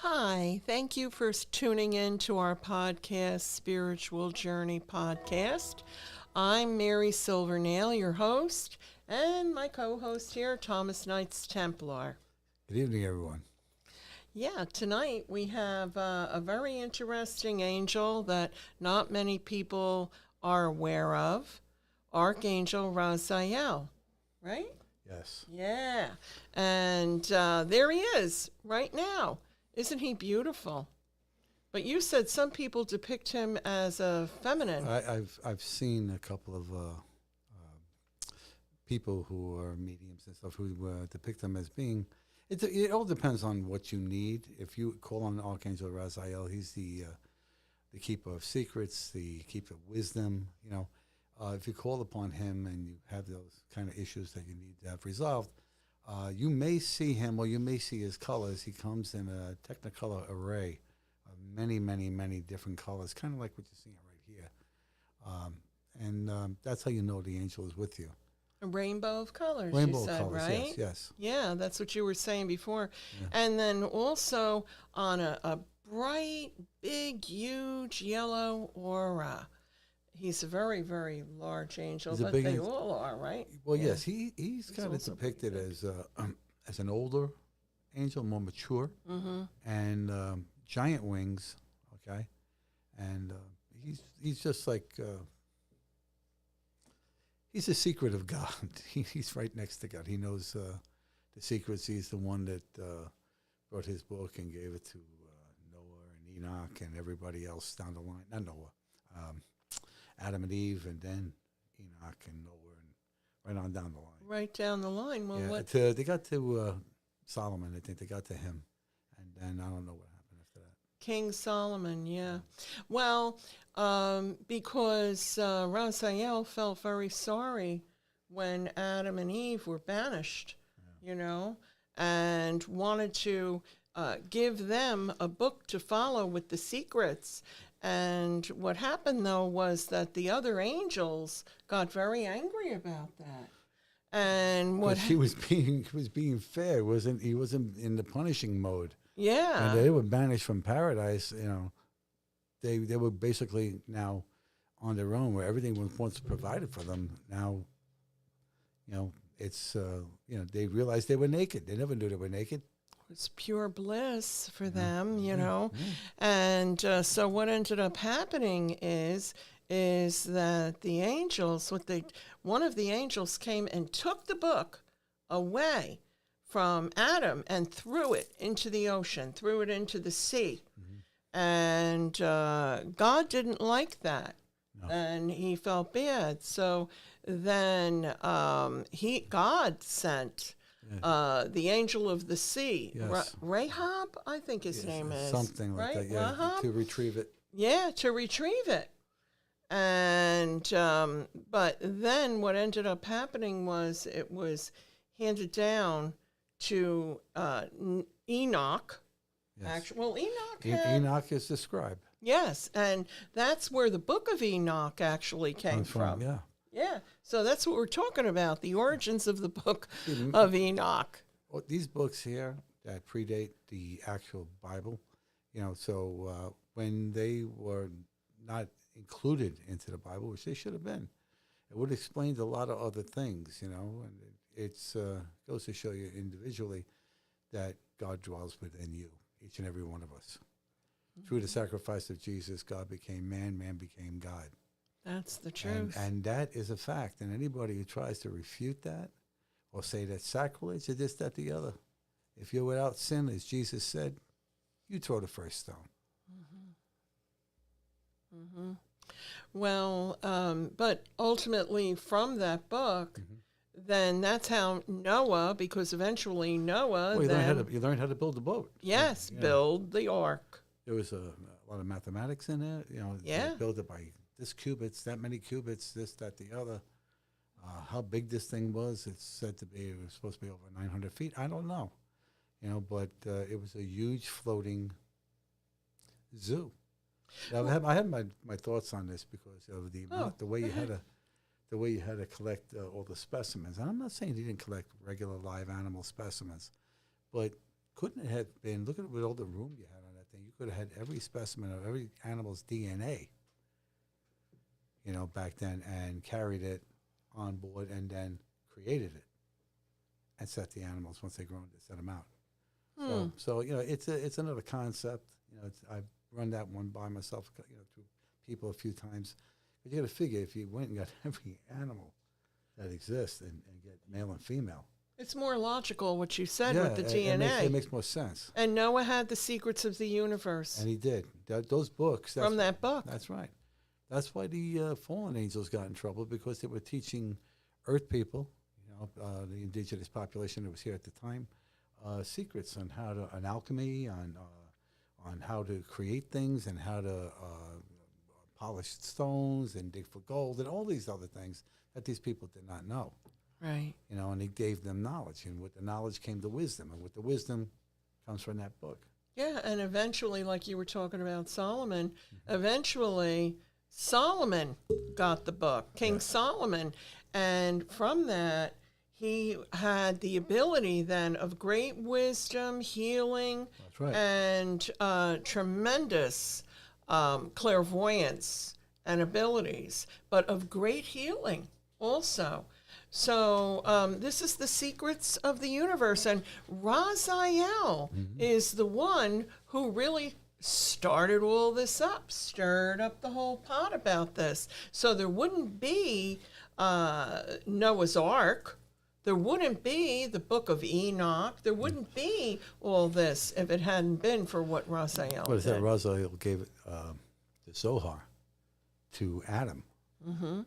Hi, thank you for tuning in to our podcast, Spiritual Journey Podcast. I'm Mary Silvernail, your host, and my co-host here, Thomas Knights Templar. Good evening, everyone. Yeah, tonight we have a very interesting angel that not many people are aware of, Archangel Raziel, right? Yes. Yeah, and there he is right now. Isn't he beautiful? But you said some people depict him as a feminine. I've seen a couple of people who are mediums and stuff who depict him as being. It all depends on what you need. If you call on Archangel Raziel, he's the keeper of secrets, the keeper of wisdom. You know, if you call upon him and you have those kind of issues that you need to have resolved, you may see him, or you may see his colors. He comes in a technicolor array of many, many, many different colors, kind of like what you're seeing right here. And that's how you know the angel is with you. A rainbow of colors, Rainbow you said, colors, right? yes. Yeah, that's what you were saying before. Yeah. And then also on a bright, big, huge yellow aura. He's a very, very large angel, He's a but big they angel. all are, right? Well, Yeah. yes, he's kind of also depicted pretty as an older angel, more mature, and giant wings. Okay, and he's just like he's a secret of God. He's right next to God. He knows the secrets. He's the one that wrote his book and gave it to Noah and Enoch and everybody else down the line. Not Noah, Adam and Eve, and then Enoch and Noah, and right on down the line. Right down the line. Well, Yeah, what? they got to Solomon. I think they got to him, and then I don't know what happened after that. King Solomon, yeah. Well, because Raziel felt very sorry when Adam and Eve were banished, you know, and wanted to give them a book to follow with the secrets. And what happened, though, was that the other angels got very angry about that. And what He was being fair. He wasn't in the punishing mode. Yeah. And they were banished from paradise. You know, they were basically now on their own, where everything was once provided for them. Now, you know, it's they realized they were naked. They never knew they were naked. It's pure bliss for them, you know. And so what ended up happening is that the angels, one of the angels came and took the book away from Adam and threw it into the ocean, threw it into the sea. And God didn't like that. No. And he felt bad. So then God sent the angel of the sea, yes. Rahab, I think his name is. Something like right? that, yeah, Rahab? to retrieve it. Yeah, to retrieve it. And, but then what ended up happening was it was handed down to Enoch. Yes. Enoch is the scribe. Yes, and that's where the book of Enoch actually came from. Yeah. Yeah, so that's what we're talking about, the origins of the book of Enoch. Well, these books here that predate the actual Bible, you know, so when they were not included into the Bible, which they should have been, it would explain a lot of other things, you know, and it's goes to show you individually that God dwells within you, each and every one of us. Mm-hmm. Through the sacrifice of Jesus, God became man, man became God. That's the truth. And that is a fact. And anybody who tries to refute that or say that's sacrilege or this, that, the other, if you're without sin, as Jesus said, you throw the first stone. Mm-hmm. Mm-hmm. Well, but ultimately from that book, then that's how Noah, because eventually Noah... Well, you learned how to build the boat. Yes, build the ark. There was a lot of mathematics in it. You know, they build it by this cubits, that many cubits, this, that, the other. How big this thing was, it's said to be, it was supposed to be over 900 feet. I don't know. But it was a huge floating zoo. Now, I had my thoughts on this because of the way you had to collect all the specimens. And I'm not saying he didn't collect regular live animal specimens, but couldn't it have been? Look at all the room you had on that thing. You could have had every specimen of every animal's DNA, back then, and carried it on board, and then created it, and set the animals once they grown to set them out. So it's another concept. I've run that one by myself, through people a few times. But you got to figure, if you went and got every animal that exists and get male and female, it's more logical what you said with the DNA. It makes more sense. And Noah had the secrets of the universe. And he did. Those books. From that book. That's right. That's why the fallen angels got in trouble, because they were teaching Earth people, the indigenous population that was here at the time, secrets on on alchemy, on how to create things, and how to polish stones and dig for gold and all these other things that these people did not know. Right. And he gave them knowledge, and with the knowledge came the wisdom, and with the wisdom comes from that book. Yeah, and eventually, like you were talking about Solomon, eventually Solomon got the book, King Solomon, and from that, he had the ability then of great wisdom, healing, That's right. and tremendous clairvoyance and abilities, but of great healing also. So this is the secrets of the universe, and Raziel is the one who really started all this up, stirred up the whole pot about this. So there wouldn't be Noah's Ark. There wouldn't be the Book of Enoch. There wouldn't be all this if it hadn't been for what Raziel What is did. that? Raziel gave the Zohar to Adam, and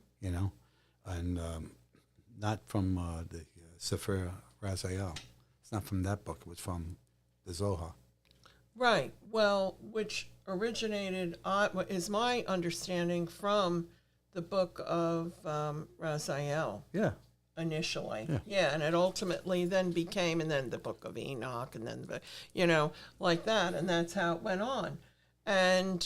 not from the Sefer Raziel. It's not from that book. It was from the Zohar. Right. Well, which originated, is my understanding, from the Book of Raziel. Yeah. Initially, Yeah. and it ultimately then became, and then the Book of Enoch, and then like that, and that's how it went on. And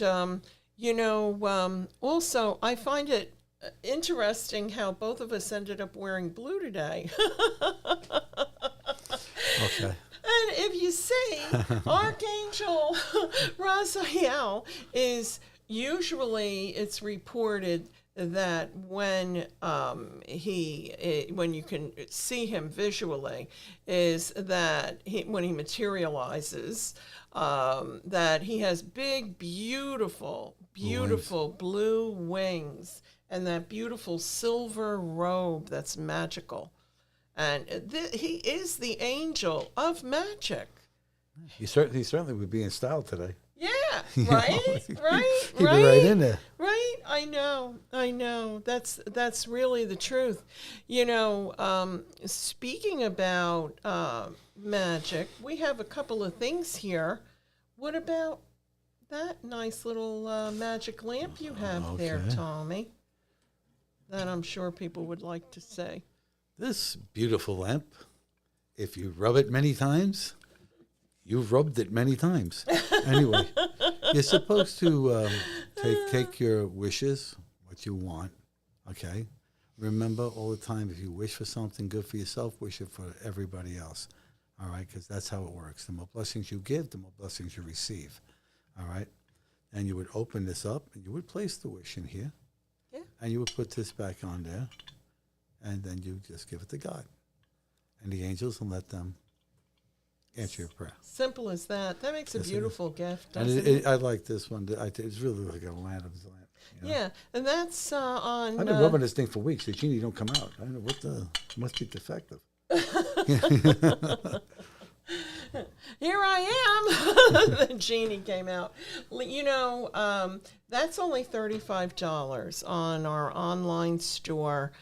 also I find it interesting how both of us ended up wearing blue today. Okay. And if you see, Archangel Raziel is usually, it's reported that when when you can see him visually, is that when he materializes, that he has big, beautiful blue wings, and that beautiful silver robe that's magical. And he is the angel of magic. He certainly would be in style today. Yeah, right, right, He'd be right in there. Right, I know. That's really the truth. Speaking about magic, we have a couple of things here. What about that nice little magic lamp you have there, Tommy? That I'm sure people would like to see. This beautiful lamp, if you rub it many times, you've rubbed it many times. Anyway, you're supposed to take your wishes, what you want, okay? Remember all the time, if you wish for something good for yourself, wish it for everybody else, all right? Because that's how it works. The more blessings you give, the more blessings you receive, all right? And you would open this up, and you would place the wish in here. Yeah. And you would put this back on there, and then you just give it to God. And the angels will let them answer your prayer. Simple as that. That makes a beautiful gift, And doesn't it? I like this one. It's really like a lantern's lamp. Yeah, and that's on... I've been rubbing this thing for weeks. The genie don't come out. I don't know what it must be defective. Here I am. The genie came out. That's only $35 on our online store,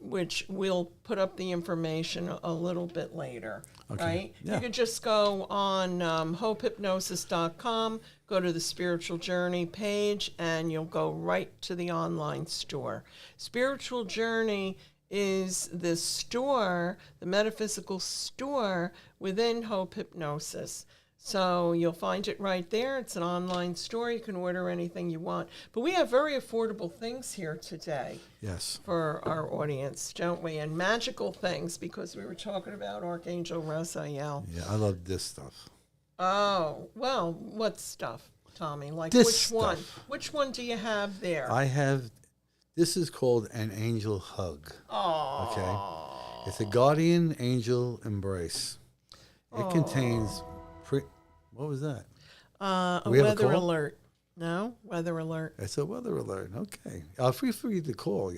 which we'll put up the information a little bit later, right? Yeah. You could just go on hopehypnosis.com, go to the Spiritual Journey page, and you'll go right to the online store. Spiritual Journey is the store, the metaphysical store within Hope Hypnosis. So you'll find it right there. It's an online store. You can order anything you want. But we have very affordable things here today. Yes. For our audience, don't we? And magical things, because we were talking about Archangel Raziel. Yeah, I love this stuff. Oh, well, what stuff, Tommy? Like This which stuff. one? Which one do you have there? I have, this is called an angel hug. Oh. Okay. It's a guardian angel embrace. It contains, what was that? A We have a weather call? alert. No? Weather alert. It's a weather alert. Okay. Feel free to call,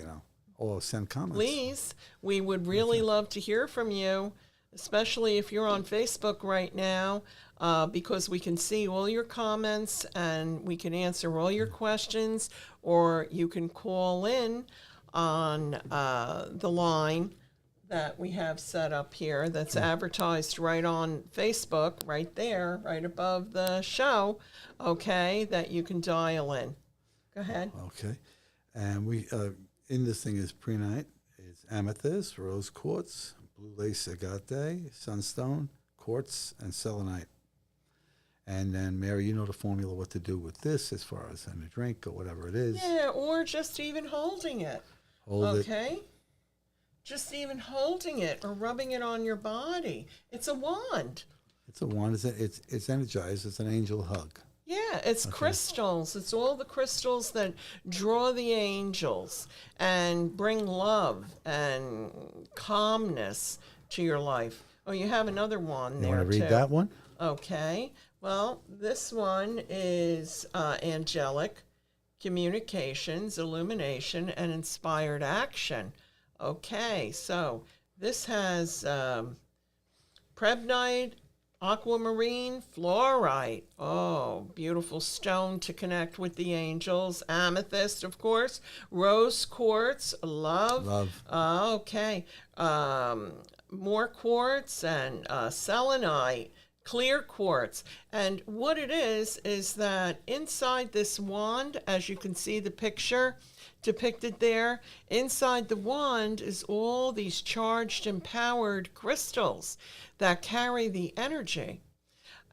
or send comments. Please. We would really love to hear from you, especially if you're on Facebook right now, because we can see all your comments and we can answer all your questions, or you can call in on the line that we have set up here that's advertised right on Facebook, right there, right above the show, okay, that you can dial in. Go ahead. Okay. And we, in this thing is prehnite. It's amethyst, rose quartz, blue lace agate, sunstone, quartz, and selenite. And then, Mary, you know the formula what to do with this as far as in a drink or whatever it is. Yeah, or just even holding it. Hold it. Okay? Just even holding it or rubbing it on your body. It's a wand. It's a wand. It's energized. It's an angel hug. Yeah, it's crystals. It's all the crystals that draw the angels and bring love and calmness to your life. Oh, you have another one there, You want to read too. that one? Okay. Well, this one is angelic communications, illumination, and inspired action. Okay, so this has prebnite, aquamarine, fluorite. Oh, beautiful stone to connect with the angels. Amethyst, of course. Rose quartz, love. Okay. More quartz and selenite, clear quartz. And what it is that inside this wand, as you can see the picture depicted there, inside the wand is all these charged, empowered crystals that carry the energy.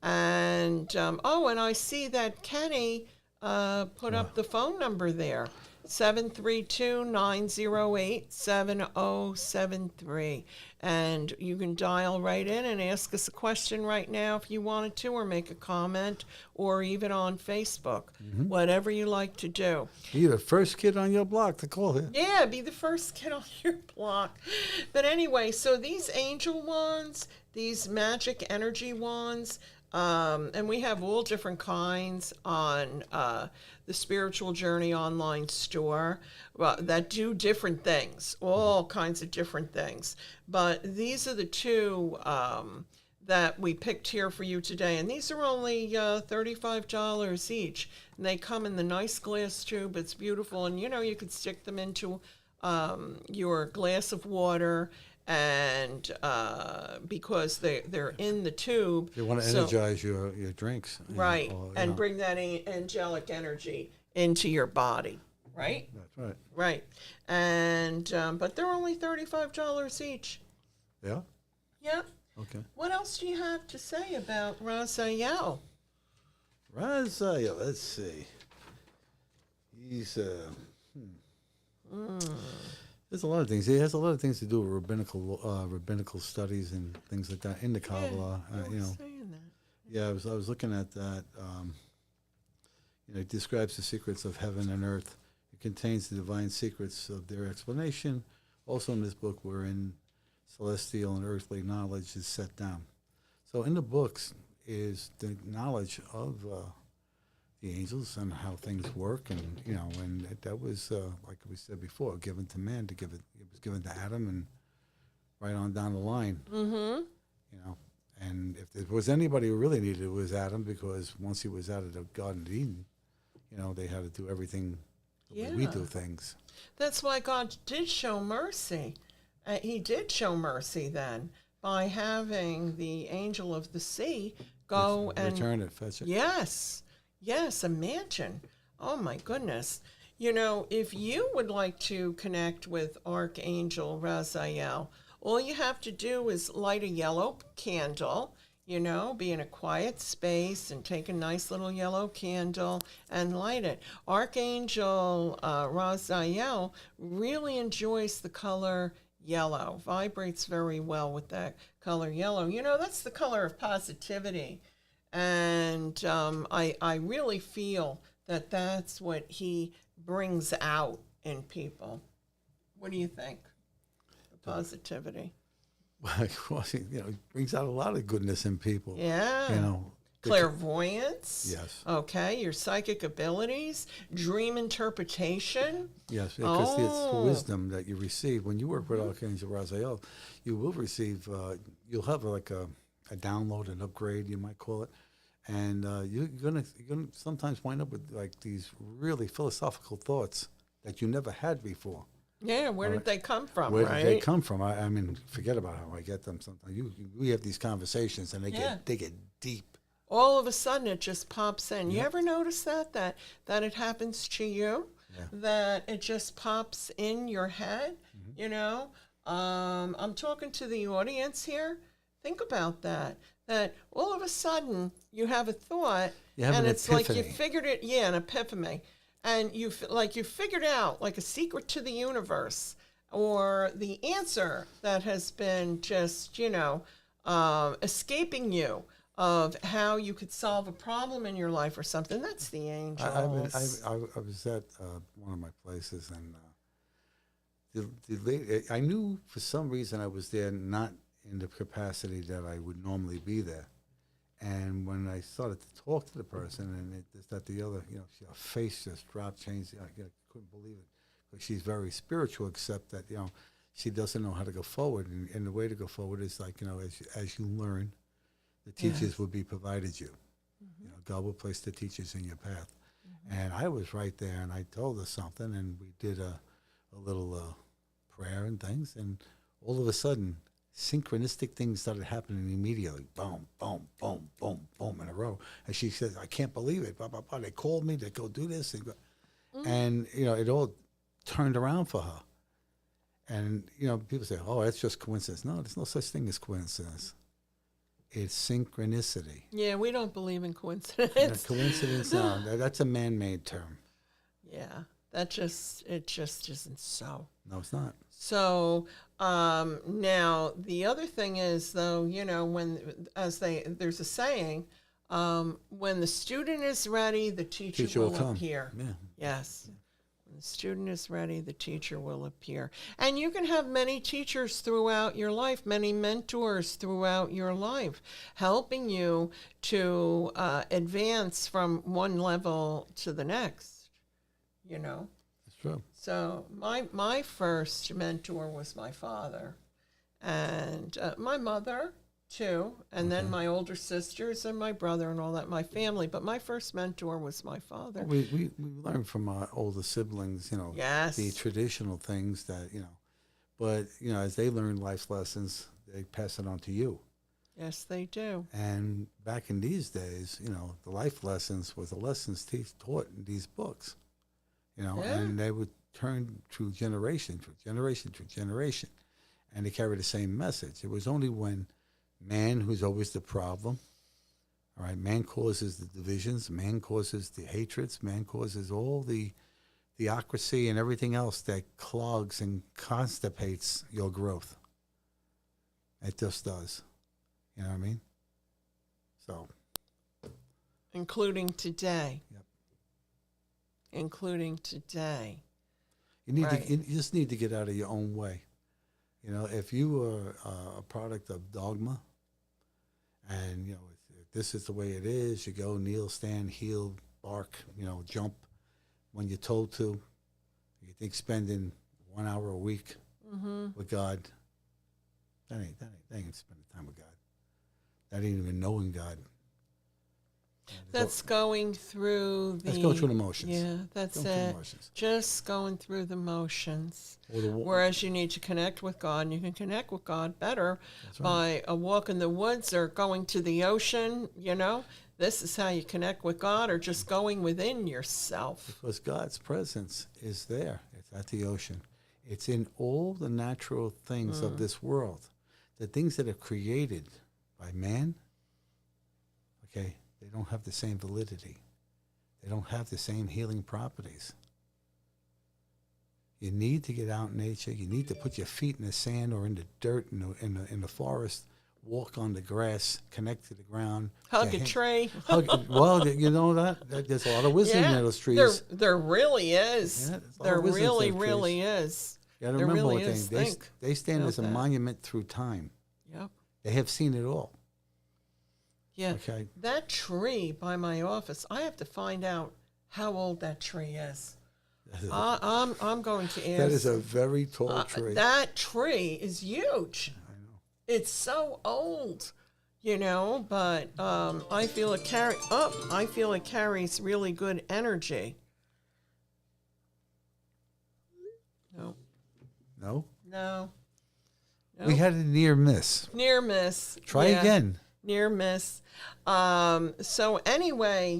And, and I see that Kenny put up the phone number there, 732-908-7073. And you can dial right in and ask us a question right now if you wanted to, or make a comment, or even on Facebook, whatever you like to do. You're the first kid on your block to call here. Yeah, be the first kid on your block. But anyway, so these angel wands, these magic energy wands, and we have all different kinds on the Spiritual Journey online store that do different things, all kinds of different things. But these are the two that we picked here for you today. And these are only $35 each. And they come in the nice glass tube. It's beautiful. And, you could stick them into your glass of water, and because they're in the tube. You want to energize your drinks. Right, and bring that angelic energy into your body, right? That's right. Right. And, but they're only $35 each. Yeah? Yep. Okay. What else do you have to say about Raziel? Raziel, let's see. He's, there's a lot of things. He has a lot of things to do with rabbinical studies and things like that in the Kabbalah. Saying that. Yeah, I was looking at that. It describes the secrets of heaven and earth. It contains the divine secrets of their explanation. Also in this book, wherein celestial and earthly knowledge is set down. So in the books is the knowledge of the angels and how things work, and and that was like we said before, given to man to give it. It was given to Adam, and right on down the line. Mm-hmm. And if there was anybody who really needed it, it was Adam, because once he was out of the Garden of Eden, they had to do everything the way we do things. That's why God did show mercy. He did show mercy then by having the angel of the sea go and return it, fetch it. Yes, imagine. Oh my goodness. You know, if you would like to connect with Archangel Raziel, all you have to do is light a yellow candle, you know, be in a quiet space and take a nice little yellow candle and light it. Archangel Raziel really enjoys the color yellow, vibrates very well with that color yellow. You know, that's the color of positivity. And I really feel that that's what he brings out in people. What do you think? The positivity. Well, you know, it brings out a lot of goodness in people. Yeah. You know. Clairvoyance. Yes. Okay. Your psychic abilities. Dream interpretation. Yes, because it's wisdom that you receive. When you work with Archangel Raziel, you will receive, you'll have like a download, an upgrade, you might call it. And you're gonna sometimes wind up with like these really philosophical thoughts that you never had before. Yeah, where did they come from? Where right? did they come from? I mean, forget about how I get them. Sometimes we have these conversations, and they get deep. All of a sudden, it just pops in. You ever notice that it happens to you? Yeah. That it just pops in your head. You know, I'm talking to the audience here. Think about that. That all of a sudden you have a thought, and it's like you figured it. Yeah, an epiphany, and you figured out like a secret to the universe, or the answer that has been just escaping you of how you could solve a problem in your life or something. That's the angels. I was at one of my places, and the lady, I knew for some reason I was there not in the capacity that I would normally be there. And when I started to talk to the person, and this, that, the other, you know, her face just dropped, changed. I couldn't believe it. But she's very spiritual, except that, you know, she doesn't know how to go forward. And the way to go forward is like, you know, as you learn, the teachers will be provided you. You know, God will place the teachers in your path. And I was right there, and I told her something, and we did a little prayer and things, and all of a sudden, synchronistic things started happening immediately. Boom, boom, boom, boom, boom in a row. And she says, I can't believe it. Blah, blah, blah. They called me to go do this. And, you know, it all turned around for her. And, you know, people say, oh, that's just coincidence. No, there's no such thing as coincidence. It's synchronicity. Yeah, we don't believe in coincidence. Yeah, coincidence, no, that's a man-made term. Yeah, it just isn't so. No, it's not. So now the other thing is, though, you know, there's a saying, when the student is ready, the teacher will appear. Yeah. Yes. When the student is ready, the teacher will appear. And you can have many teachers throughout your life, many mentors throughout your life, helping you to advance from one level to the next, you know. That's true. So my first mentor was my father, and my mother too, and then my older sisters and my brother and all that, my family. But my first mentor was my father. We learn from our older siblings, you know, the traditional things that, you know, but, you know, as they learn life lessons, they pass it on to you. Yes, they do. And back in these days, you know, the life lessons was the lessons taught in these books, you know, and they would turn through generation, and they carry the same message. It was only when man, who's always the problem, all right, man causes the divisions, man causes the hatreds, man causes all the theocracy and everything else that clogs and constipates your growth. It just does. You know what I mean? So. Including today. Yep. Including today. You just need to get out of your own way. You know, if you are a product of dogma, and, you know, if this is the way it is, you go, kneel, stand, heel, bark, you know, jump when you're told to. You think spending 1 hour a week with God, that ain't spending time with God. That ain't even knowing God. That's going through the... That's going through the motions. Yeah, that's Going through the it. motions. Just going through the motions. Or Whereas you need to connect with God, and you can connect with God better That's right. by a walk in the woods or going to the ocean, you know. This is how you connect with God, or just going within yourself. Because God's presence is there. It's at the ocean. It's in all the natural things of this world. The things that are created by man, okay, they don't have the same validity. They don't have the same healing properties. You need to get out in nature. You need to put your feet in the sand or in the dirt in the forest. Walk on the grass, connect to the ground. Hug a tree. Well, you know that there's a lot of wisdom in those trees. There really is. Yeah, there's a lot There of wisdom in really, those really trees. is. You got to There remember really one is. thing. Think They stand about as a that. monument through time. Yep. They have seen it all. Yeah. Okay. That tree by my office, I have to find out how old that tree is. I'm going to ask. That is a very tall tree. That tree is huge. I know. It's so old, you know. But I feel it carries really good energy. No. No? No. We had a near miss. Near miss. Try Yeah. again. Near miss. So anyway,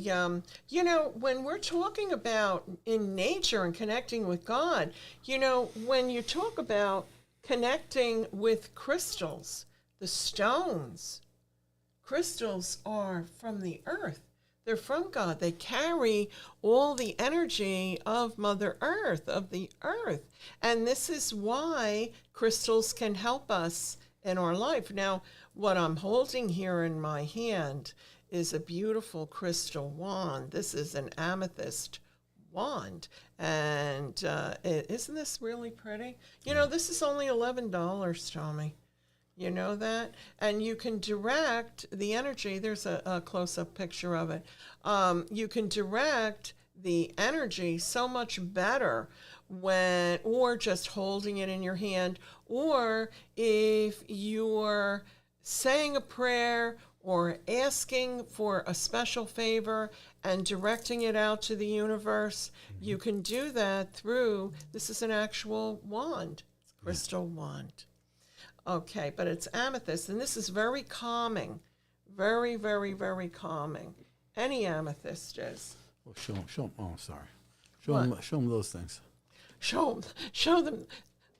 you know, when we're talking about in nature and connecting with God, you know, when you talk about connecting with crystals, the stones, crystals are from the earth. They're from God. They carry all the energy of Mother Earth, of the earth. And this is why crystals can help us in our life. Now, what I'm holding here in my hand is a beautiful crystal wand. This is an amethyst wand. And isn't this really pretty? You know, this is only $11, Tommy. You know that? And you can direct the energy. There's a close-up picture of it. You can direct the energy so much better or just holding it in your hand, or if you're saying a prayer or asking for a special favor and directing it out to the universe, you can do that through, this is an actual wand, it's a crystal wand. Okay, but it's amethyst, and this is very calming, very, very, very calming. Any amethyst is. Well, show them. Oh, sorry. What? Show them those things. Show them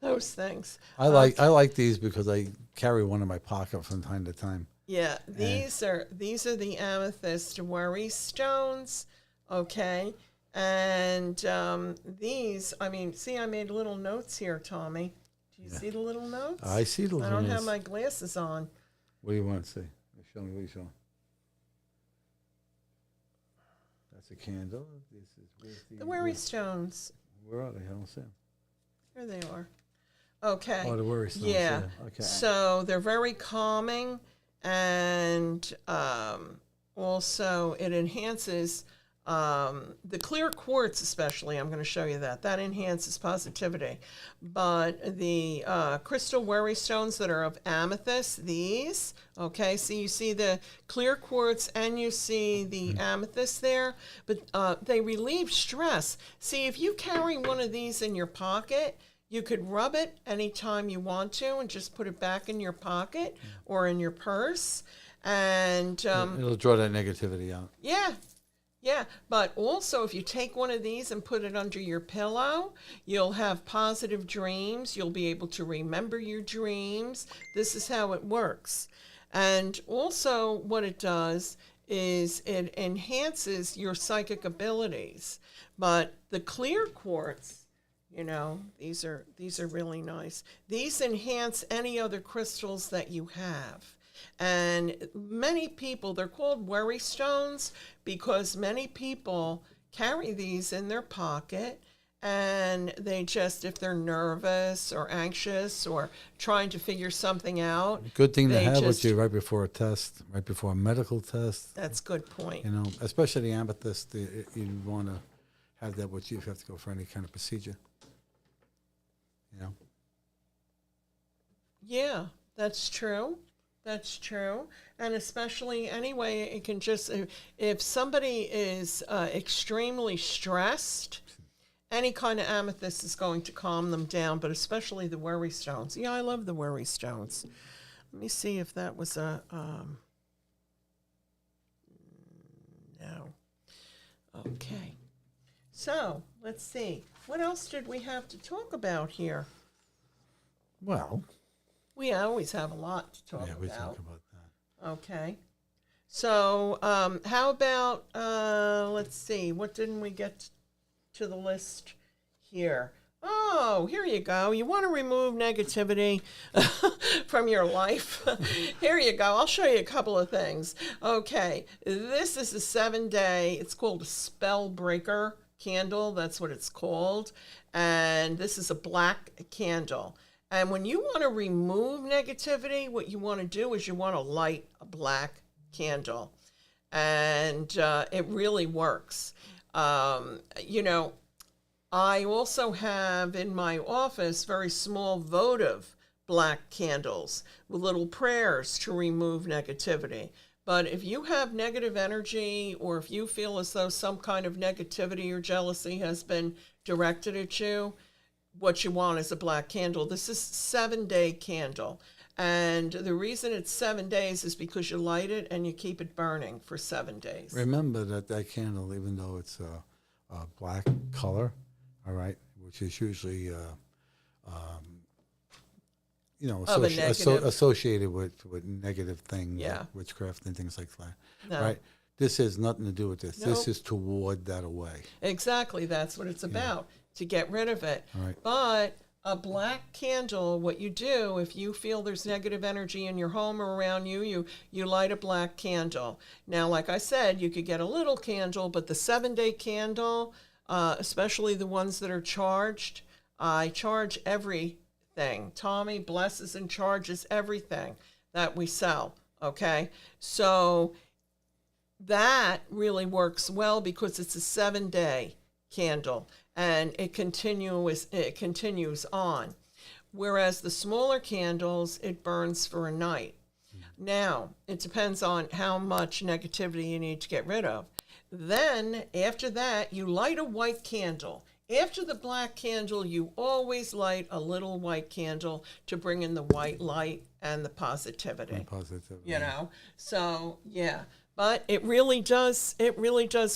those things. I like these because I carry one in my pocket from time to time. Yeah, these are the amethyst worry stones, okay? And these, I mean, see, I made little notes here, Tommy. Do you see the little notes? I see the little I don't notes. have my glasses on. What do you want to see? Show me what you're showing. That's a candle. Where's The worry stones. Where are they? I don't see them. Here they are. Okay. Oh, the worry stones. Yeah. Okay. So they're very calming, and also it enhances the clear quartz, especially. I'm going to show you that enhances positivity. But the crystal worry stones that are of amethyst, these, okay, so you see the clear quartz and you see the amethyst there, but they relieve stress. See, if you carry one of these in your pocket, you could rub it anytime you want to and just put it back in your pocket or in your purse. And it'll draw that negativity out. Yeah, but also if you take one of these and put it under your pillow, you'll have positive dreams. You'll be able to remember your dreams. This is how it works. And also what it does is it enhances your psychic abilities. But the clear quartz, you know, these are really nice. These enhance any other crystals that you have. And many people, they're called worry stones because many people carry these in their pocket, and they just, if they're nervous or anxious or trying to figure something out. Good thing to have with you right before a test, right before a medical test. That's a good point. You know, especially the amethyst, you want to have that with you if you have to go for any kind of procedure. You know? Yeah, that's true. That's true. And especially anyway, it can just, if somebody is extremely stressed, any kind of amethyst is going to calm them down, but especially the worry stones. Yeah, I love the worry stones. Let me see if that was a, no. Okay. So, let's see. What else did we have to talk about here? Well, We always have a lot to talk yeah, about. we talk about that. Okay. So, how about, let's see, what didn't we get to the list here? Oh, here you go. You want to remove negativity from your life? Here you go. I'll show you a couple of things. Okay, this is a 7-day, it's called a spell breaker candle. That's what it's called. And this is a black candle. And when you want to remove negativity, what you want to do is you want to light a black candle. And it really works. You know, I also have in my office very small votive black candles with little prayers to remove negativity. But if you have negative energy, or if you feel as though some kind of negativity or jealousy has been directed at you, what you want is a black candle. This is a 7-day candle. And the reason it's 7 days is because you light it and you keep it burning for 7 days. Remember that candle, even though it's a black color, all right, which is usually, you know, Of a negative. associated with negative things, Yeah. like witchcraft and things like that, No. right? This has nothing to do with this. Nope. This is to ward that away. Exactly, that's what it's about, to get rid of it. All right. But a black candle, what you do, if you feel there's negative energy in your home or around you, you light a black candle. Now, like I said, you could get a little candle, but the 7-day candle, especially the ones that are charged, I charge everything. Tommy blesses and charges everything that we sell, okay? So that really works well because it's a 7-day candle and it continues on. Whereas the smaller candles, it burns for a night. Now, it depends on how much negativity you need to get rid of. Then, after that, you light a white candle. After the black candle, you always light a little white candle to bring in the white light and the positivity. You know? So, yeah. But it really does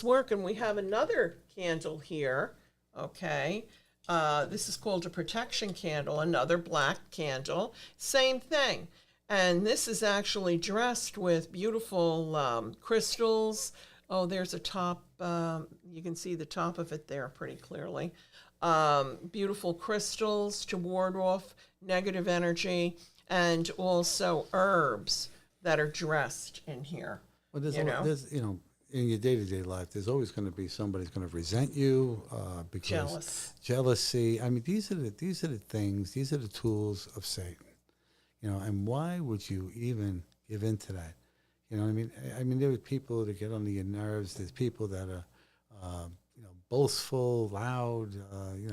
work. And we have another candle here, okay? This is called a protection candle, another black candle. Same thing. And this is actually dressed with beautiful crystals. Oh, there's a top. You can see the top of it there pretty clearly. Beautiful crystals to ward off negative energy, and also herbs that are dressed in here. Well, there's in your day-to-day life, there's always going to be somebody's going to resent you because jealousy. I mean, these are the things. These are the tools of Satan. You know, and why would you even give in to that? You know what I mean? I mean, there are people that get under your nerves. There's people that are, boastful, loud,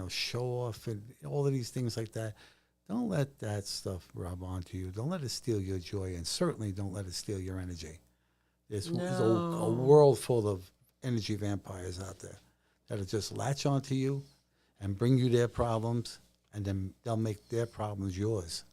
show off, and all of these things like that. Don't let that stuff rub onto you. Don't let it steal your joy, and certainly don't let it steal your energy. There's a world full of energy vampires out there that'll just latch onto you and bring you their problems, and then they'll make their problems yours.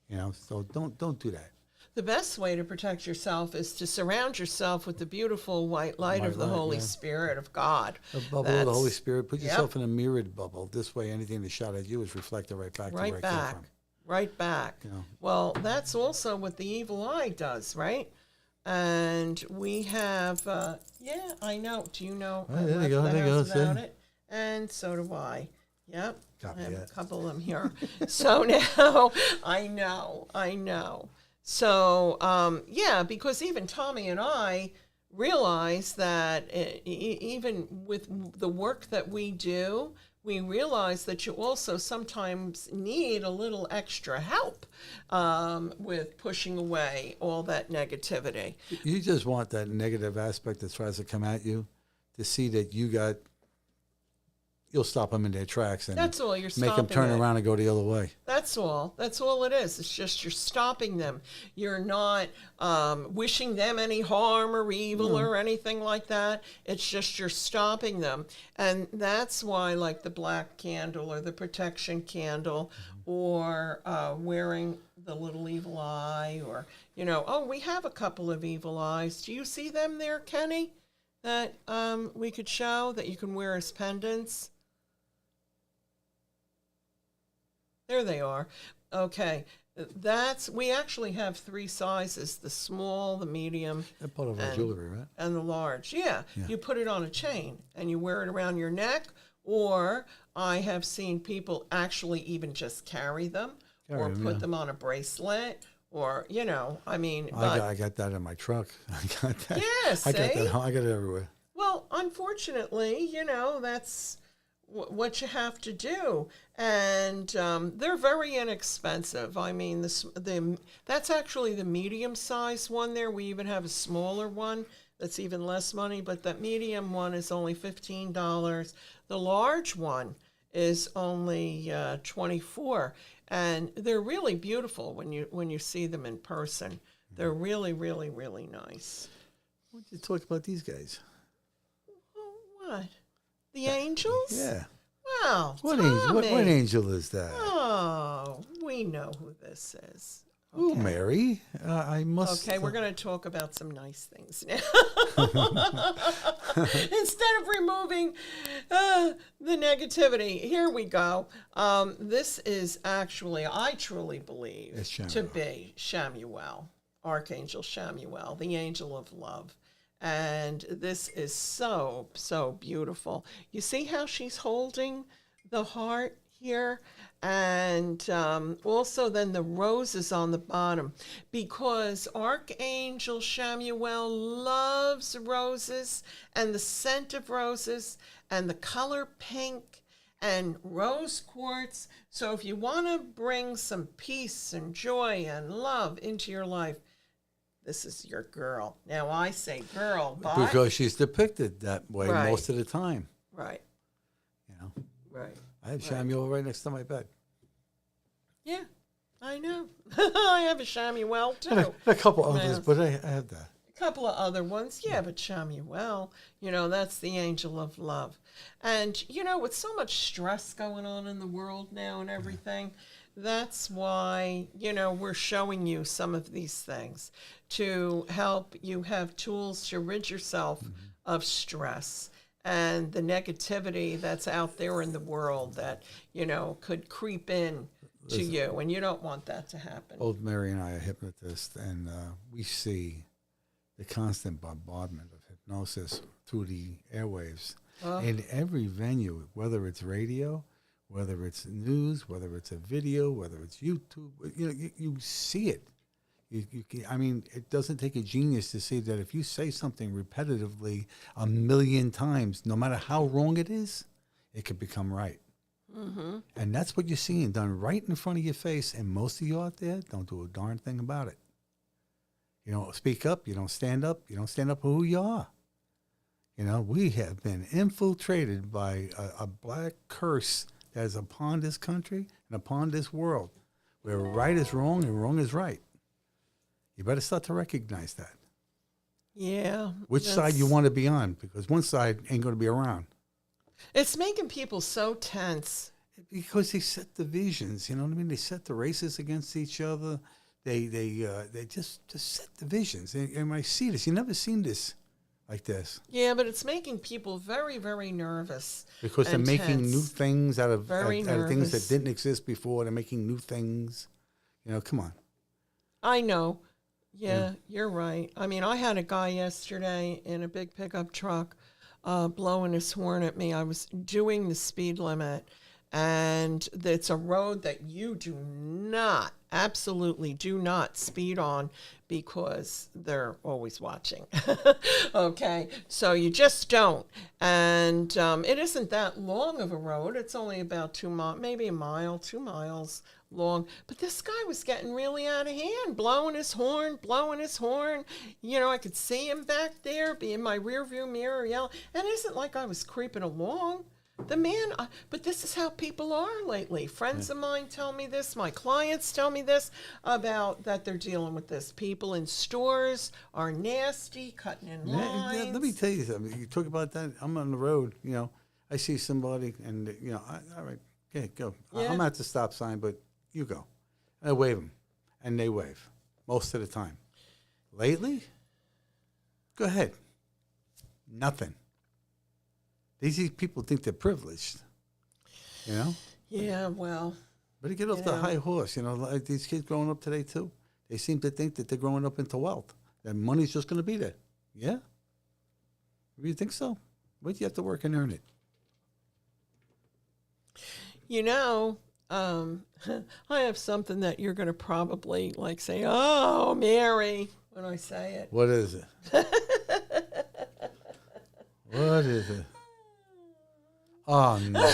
You know, so don't do that. The best way to protect yourself is to surround yourself with the beautiful white light of the Holy Spirit of God. A bubble of the Holy Spirit. Put yourself in a mirrored bubble. This way, anything that's shot at you is reflected right back to where it came from. Right back. You know. Well, that's also what the evil eye does, right? And we have, I know. Do you know there you go. about it? And so do I. Yep. I have a couple of them here. So now, I know. So, because even Tommy and I realize that even with the work that we do, we realize that you also sometimes need a little extra help with pushing away all that negativity. You just want that negative aspect that tries to come at you to see that you got you'll stop them in their tracks and That's all. You're make them stopping turn it. around and go the other way. That's all. That's all it is. It's just you're stopping them. You're not wishing them any harm or evil or anything like that. It's just you're stopping them. And that's why, like the black candle or the protection candle or wearing the little evil eye or, oh, we have a couple of evil eyes. Do you see them there, Kenny, that we could show that you can wear as pendants? There they are. Okay. We actually have 3 sizes, the small, the medium. They're part of our jewelry, right? And the large. Yeah. You put it on a chain and you wear it around your neck, or I have seen people actually even just carry them or put them on a bracelet or, I mean. I got that in my truck. I got that. Yeah, see? I got it everywhere. Well, unfortunately, that's what you have to do, and they're very inexpensive. I mean, that's actually the medium-sized one there. We even have a smaller one that's even less money, but that medium one is only $15. The large one is only $24, and they're really beautiful when you see them in person. They're really, really, really nice. Why don't you talk about these guys? What? The angels? Yeah. Wow. What angel is that? Oh, we know who this is. Okay. Ooh, Mary. I must. Okay, we're going to talk about some nice things now. Instead of removing the negativity, here we go. This is actually, I truly believe, to be Shamuel, Archangel Shamuel, the angel of love. And this is so, so beautiful. You see how she's holding the heart here? And also then the roses on the bottom. Because Archangel Shamuel loves roses and the scent of roses and the color pink and rose quartz. So if you want to bring some peace and joy and love into your life, this is your girl. Now, I say girl, but... Because she's depicted that way most of the time. Right. Right. I have Shamuel right next to my bed. Yeah, I know. I have a Shamuel, too. A couple others, but I have that. A couple of other ones, but Shamuel, that's the angel of love. And, with so much stress going on in the world now and everything... That's why, we're showing you some of these things to help you have tools to rid yourself of stress and the negativity that's out there in the world that, could creep in to you. And you don't want that to happen. Both Mary and I are hypnotists, and we see the constant bombardment of hypnosis through the airwaves in every venue, whether it's radio, whether it's news, whether it's a video, whether it's YouTube, you see it. It doesn't take a genius to see that if you say something repetitively 1,000,000 times, no matter how wrong it is, it could become right. Mm-hmm. And that's what you're seeing done right in front of your face. And most of you out there don't do a darn thing about it. You don't speak up. You don't stand up. You don't stand up for who you are. We have been infiltrated by a black curse that is upon this country and upon this world, where right is wrong and wrong is right. You better start to recognize that. Yeah. Which side you want to be on, because one side ain't going to be around. It's making people so tense. Because they set divisions, you know what I mean? They set the races against each other. They just set divisions. And when I see this, you never seen this like this. Yeah, but it's making people very, very nervous. Because they're making new things out of things that didn't exist before. They're making new things. Come on. I know. Yeah, you're right. I had a guy yesterday in a big pickup truck blowing his horn at me. I was doing the speed limit, and it's a road that you absolutely do not speed on, because they're always watching. Okay, so you just don't. And it isn't that long of a road. It's only about 2 miles, maybe a mile, 2 miles long. But this guy was getting really out of hand, blowing his horn. I could see him back there, be in my rearview mirror, yelling. And it isn't like I was creeping along. The man, but this is how people are lately. Friends of mine tell me this. My clients tell me this about that they're dealing with this. People in stores are nasty, cutting in lines. Let me tell you something. You talk about that. I'm on the road. I see somebody, and all right, okay, go. Yeah. I'm at the stop sign, but you go. And I wave them, and they wave most of the time. Lately, go ahead. Nothing. These people think they're privileged, Yeah, well. But to get off the high horse, like these kids growing up today too, they seem to think that they're growing up into wealth, that money's just going to be there. Yeah? You think so? Wait till you have to work and earn it. I have something that you're going to probably say, oh, Mary, when I say it. What is it? What is it? Oh, no.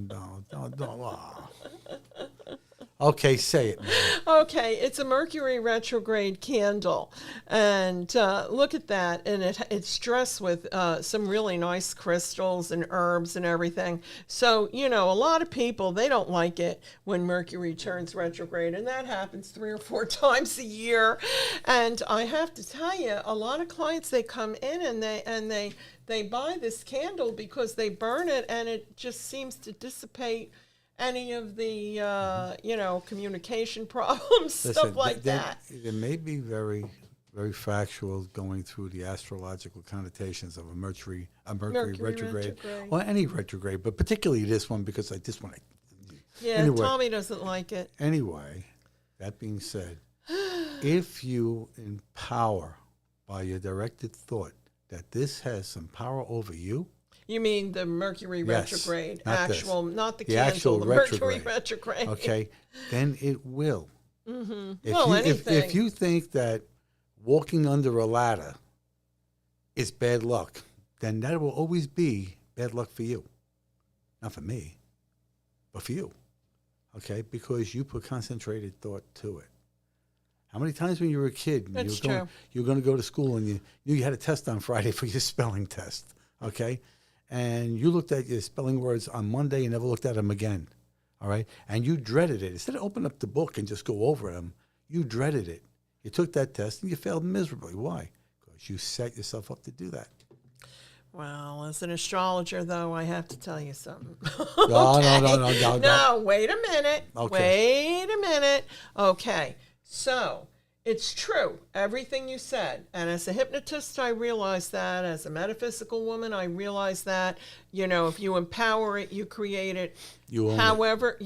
No. Oh. Okay, say it, Mary. Okay, it's a Mercury retrograde candle. And look at that. And it's dressed with some really nice crystals and herbs and everything. So, a lot of people, they don't like it when Mercury turns retrograde. And that happens 3 or 4 times a year. And I have to tell you, a lot of clients, they come in and they buy this candle because they burn it and it just seems to dissipate any of the, communication problems, stuff like that. It may be very, very factual going through the astrological connotations of a Mercury retrograde, or any retrograde, but particularly this one because this one. Yeah, anyway, Tommy doesn't like it. Anyway, that being said, if you empower by your directed thought that this has some power over you. You mean the Mercury retrograde, not not the candle, actual retrograde. Mercury retrograde. Okay, then it will. Mm-hmm. If you think that walking under a ladder is bad luck, then that will always be bad luck for you. Not for me, but for you. Okay, because you put concentrated thought to it. How many times when you were a kid, you were going to go to school and you knew you had a test on Friday for your spelling test, okay? And you looked at your spelling words on Monday and never looked at them again, all right? And you dreaded it. Instead of open up the book and just go over them, you dreaded it. You took that test and you failed miserably. Why? Because you set yourself up to do that. Well, as an astrologer, though, I have to tell you something. No. No, wait a minute. Okay. Wait a minute. Okay. So, it's true, everything you said. And as a hypnotist, I realize that. As a metaphysical woman, I realize that. If you empower it, you create it. However,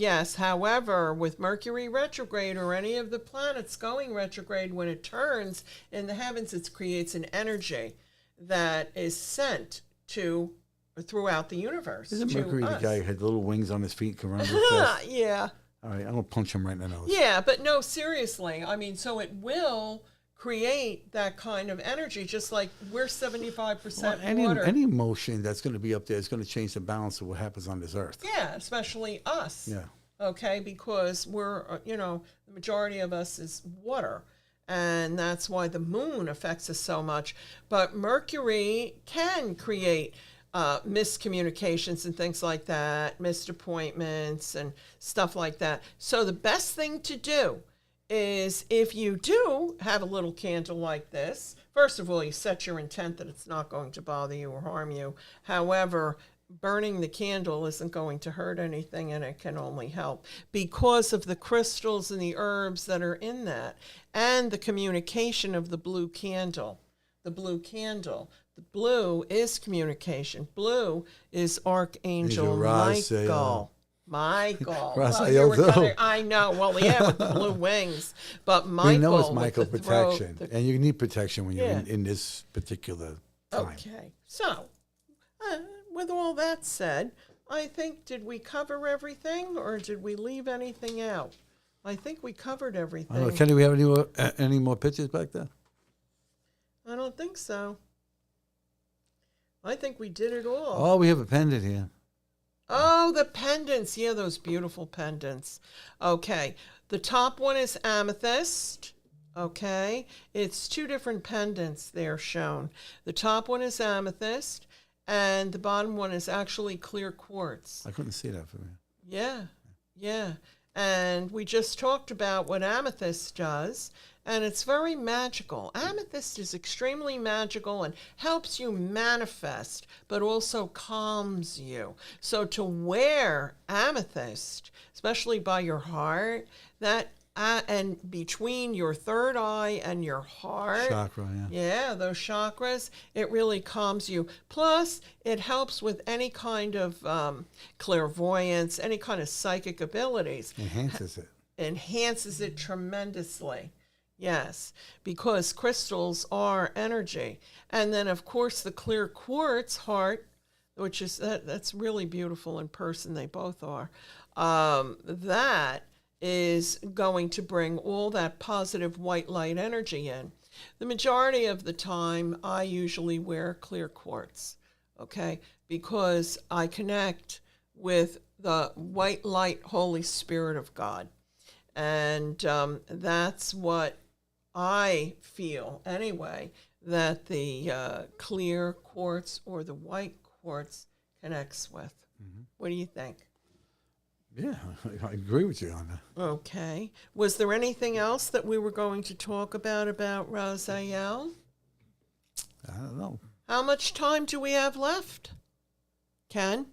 with Mercury retrograde or any of the planets going retrograde, when it turns in the heavens, it creates an energy that is sent throughout the universe. Isn't Mercury the guy who had little wings on his feet and can run real fast? Yeah. All right, I'm going to punch him right in the nose. Yeah, but no, seriously. I mean, so it will create that kind of energy, just like we're 75% water. Any emotion that's going to be up there is going to change the balance of what happens on this earth. Yeah, especially us. Yeah. Okay, because we're, the majority of us is water. And that's why the moon affects us so much. But Mercury can create miscommunications and things like that, missed appointments and stuff like that. So the best thing to do is, if you do have a little candle like this, first of all, you set your intent that it's not going to bother you or harm you. However, burning the candle isn't going to hurt anything, and it can only help because of the crystals and the herbs that are in that, and the communication of the blue candle. The blue candle. The blue is communication. Blue is Archangel Raziel. Raziel, I know. Well, yeah, with the blue wings. But Michael, we know it's Michael protection. Throat, and you need protection when you're in this particular time. Okay. So, with all that said, I think, did we cover everything or did we leave anything out? I think we covered everything. Kenny, do we have any more pictures back there? I don't think so. I think we did it all. Oh, we have a pendant here. Oh, the pendants. Yeah, those beautiful pendants. Okay. The top one is amethyst. Okay, it's two different pendants there shown. The top one is amethyst, and the bottom one is actually clear quartz. I couldn't see that for me. Yeah, yeah. And we just talked about what amethyst does, and it's very magical. Amethyst is extremely magical and helps you manifest, but also calms you. So to wear amethyst, especially by your heart, that and between your third eye and your heart, Chakra, yeah. yeah, those chakras, it really calms you. Plus, it helps with any kind of clairvoyance, any kind of psychic abilities. Enhances it tremendously. Yes, because crystals are energy. And then, of course, the clear quartz heart, which is that's really beautiful in person. They both are. That is going to bring all that positive white light energy in. The majority of the time, I usually wear clear quartz, okay, because I connect with the white light Holy Spirit of God. And that's what I feel, anyway, that the clear quartz or the white quartz connects with. Mm-hmm. What do you think? Yeah, I agree with you on that. Okay. Was there anything else that we were going to talk about Raziel? I don't know. How much time do we have left? Ken?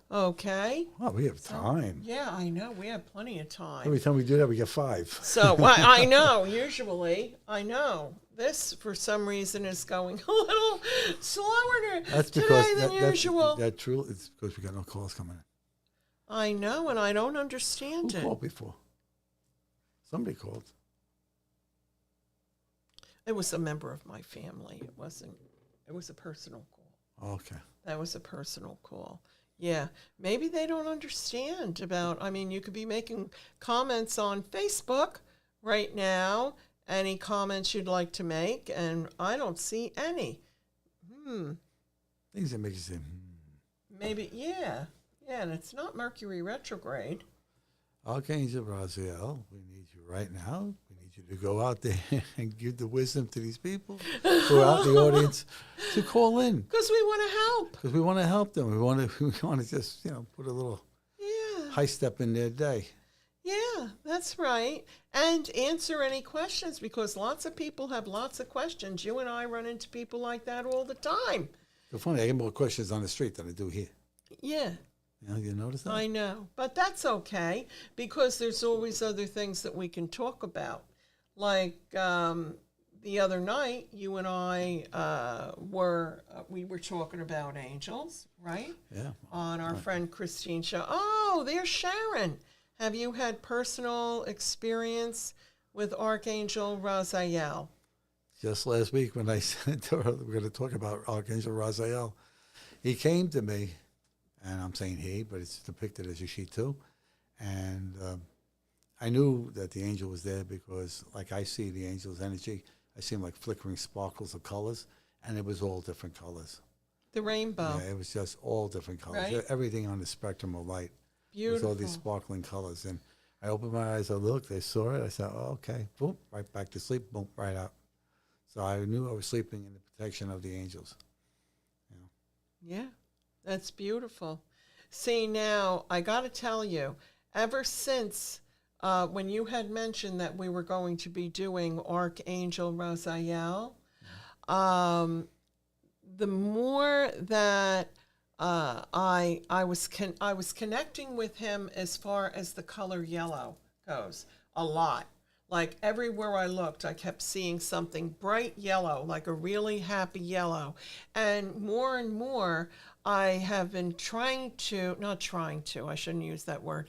Okay. Well, we have time. Yeah, I know. We have plenty of time. Every time we do that, we get 5. So, well, I know. Usually, I know. This, for some reason, is going a little slower today than usual. That's true. It's because we got no calls coming in. I know, and I don't understand it. Who called before? Somebody called. It was a member of my family. It wasn't. It was a personal call. Okay. That was a personal call. Yeah. Maybe they don't understand about, I mean, you could be making comments on Facebook right now. Any comments you'd like to make, and I don't see any. Things that make you say, Maybe, yeah. Yeah, and it's not Mercury retrograde. Archangel Raziel, we need you right now. We need you to go out there and give the wisdom to these people who are out in the audience to call in. Because we want to help. Because we want to help them. We want to just, put a little high step in their day. Yeah, that's right. And answer any questions, because lots of people have lots of questions. You and I run into people like that all the time. It's funny, I get more questions on the street than I do here. Yeah. You notice that? I know. But that's okay, because there's always other things that we can talk about. Like the other night, you and I were talking about angels, right? Yeah. On our friend Christine's show. Oh, there's Sharon. Have you had personal experience with Archangel Raziel? Just last week when I said to her we're going to talk about Archangel Raziel, he came to me, and I'm saying he, but it's depicted as a she too. And I knew that the angel was there because, like I see the angel's energy, I see them like flickering sparkles of colors, and it was all different colors. The rainbow. Yeah, it was just all different colors. Right? Everything on the spectrum of light. Beautiful. With all these sparkling colors. And I opened my eyes, I looked, I saw it, I said, oh, okay, boom, right back to sleep, boom, right out. So I knew I was sleeping in the protection of the angels. Yeah, that's beautiful. See, now, I got to tell you, ever since when you had mentioned that we were going to be doing Archangel Raziel, the more that I was connecting with him as far as the color yellow goes, a lot. Like everywhere I looked, I kept seeing something bright yellow, like a really happy yellow. And more, I have been I shouldn't use that word,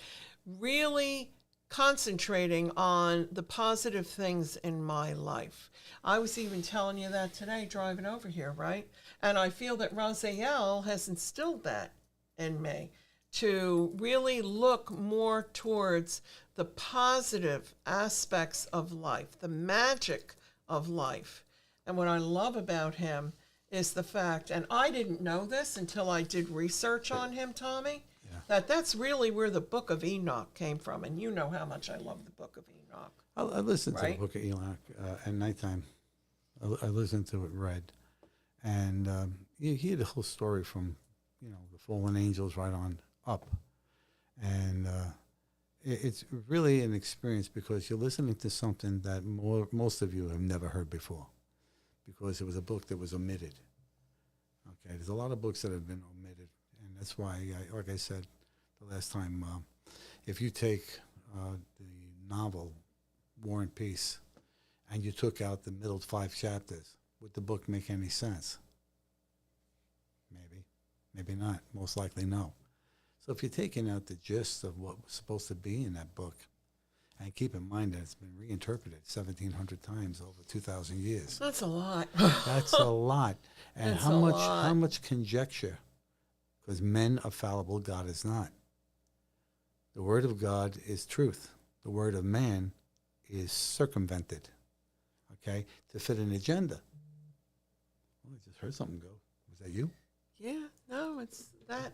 really concentrating on the positive things in my life. I was even telling you that today driving over here, right? And I feel that Raziel has instilled that in me, to really look more towards the positive aspects of life, the magic of life. And what I love about him is the fact, and I didn't know this until I did research on him, Tommy, that's really where the Book of Enoch came from. And you know how much I love the Book of Enoch. I listened to the Right. Book of Enoch at nighttime. I listened to it read, and you hear the whole story from, the fallen angels right on up, and it's really an experience because you're listening to something that most of you have never heard before, because it was a book that was omitted. Okay, there's a lot of books that have been omitted, and that's why, like I said the last time, if you take the novel War and Peace, and you took out the middle 5 chapters, would the book make any sense? Maybe, maybe not. Most likely no. So if you're taking out the gist of what was supposed to be in that book, and keep in mind that it's been reinterpreted 1,700 times over 2,000 years. That's a lot. That's a lot. And That's how a much lot. how much conjecture? Because men are fallible, God is not. The word of God is truth. The word of man is circumvented, okay, to fit an agenda. Oh, I just heard something go. Was that you? Yeah, no, it's that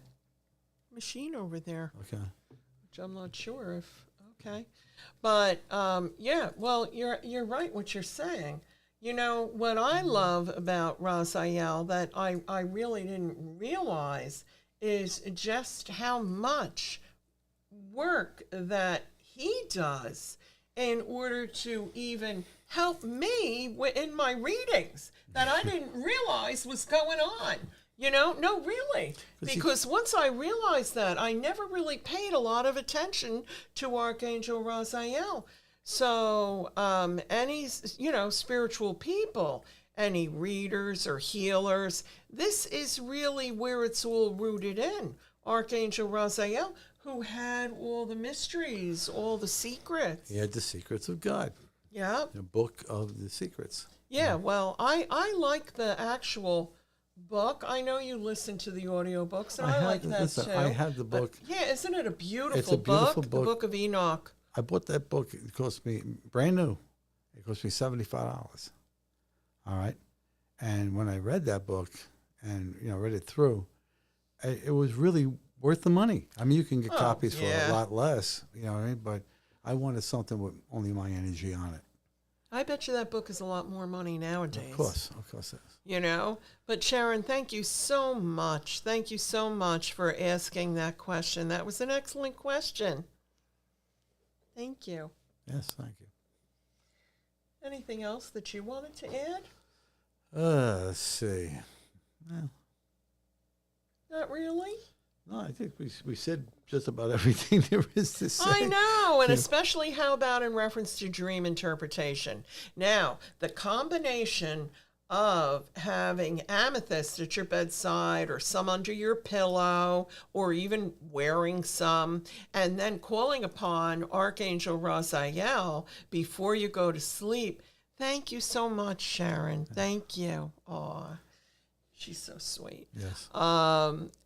machine over there, Okay. which I'm not sure if, okay. But, yeah, well, you're right what you're saying. What I love about Raziel that I really didn't realize is just how much work that he does in order to even help me in my readings that I didn't realize was going on. No, really. Because once I realized that, I never really paid a lot of attention to Archangel Raziel. So, any, spiritual people, any readers or healers, this is really where it's all rooted in. Archangel Raziel, who had all the mysteries, all the secrets. He had the secrets of God. Yeah. The book of the secrets. Yeah, well, I like the actual book. I know you listen to the audiobooks, and I like that too. I have the book. But, yeah, isn't it a beautiful, It's a beautiful book? book. The Book of Enoch. I bought that book. It cost me, brand new, it cost me $75. All right. And when I read that book and, read it through, it was really worth the money. I mean, you can get copies for a lot less, you know what I mean? But I wanted something with only my energy on it. I bet you that book is a lot more money nowadays. Of course it is. But Sharon, thank you so much. Thank you so much for asking that question. That was an excellent question. Thank you. Yes, thank you. Anything else that you wanted to add? Let's see. Well, Not really. no, I think we said just about everything there is to say. I know, and especially how about in reference to dream interpretation. Now, the combination of having amethyst at your bedside or some under your pillow or even wearing some, and then calling upon Archangel Raziel before you go to sleep. Thank you so much, Sharon. Thank you. Aw. She's so sweet. Yes.